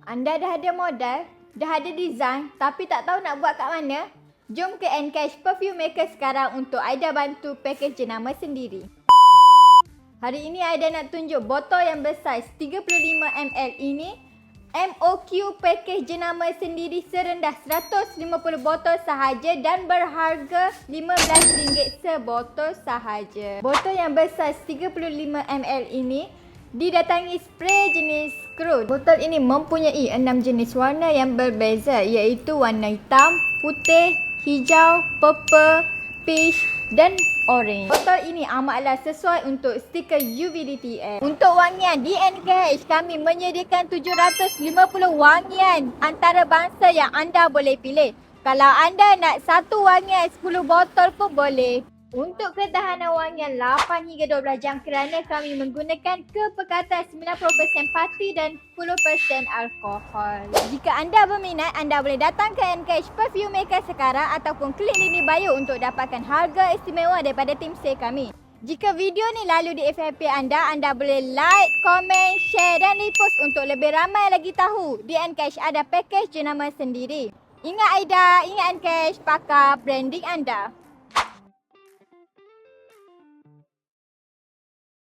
Anda dah ada modal, dah ada design tapi tak tahu nak buat kat mana? Jom ke Encash Perfume Maker sekarang untuk Aida bantu package jenama sendiri. Hari ini Aida nak tunjuk botol yang bersaiz 35ml ini MOQ package jenama sendiri serendah 150 botol sahaja dan berharga RM15 sebotol sahaja. Botol yang bersaiz 35ml ini didatangi spray jenis Screw. Botol ini mempunyai 6 jenis warna yang berbeza iaitu warna hitam, putih, hijau, purple, peach dan orange. Botol ini amatlah sesuai untuk stiker UV DTF. Untuk wangian di NKH kami menyediakan 750 wangian antarabangsa yang anda boleh pilih. Kalau anda nak satu wangian 10 botol pun boleh. Untuk ketahanan wangian 8 hingga 12 jam kerana kami menggunakan kepekatan 90% pati dan 10% alkohol. Jika anda berminat, anda boleh datang ke Encash Perfume Maker sekarang ataupun klik link di bio untuk dapatkan harga istimewa daripada tim sale kami. Jika video ni lalu di FYP anda boleh like, komen, share dan repost untuk lebih ramai lagi tahu di Encash ada package jenama sendiri. Ingat Aida, ingat Encash, pakar branding anda.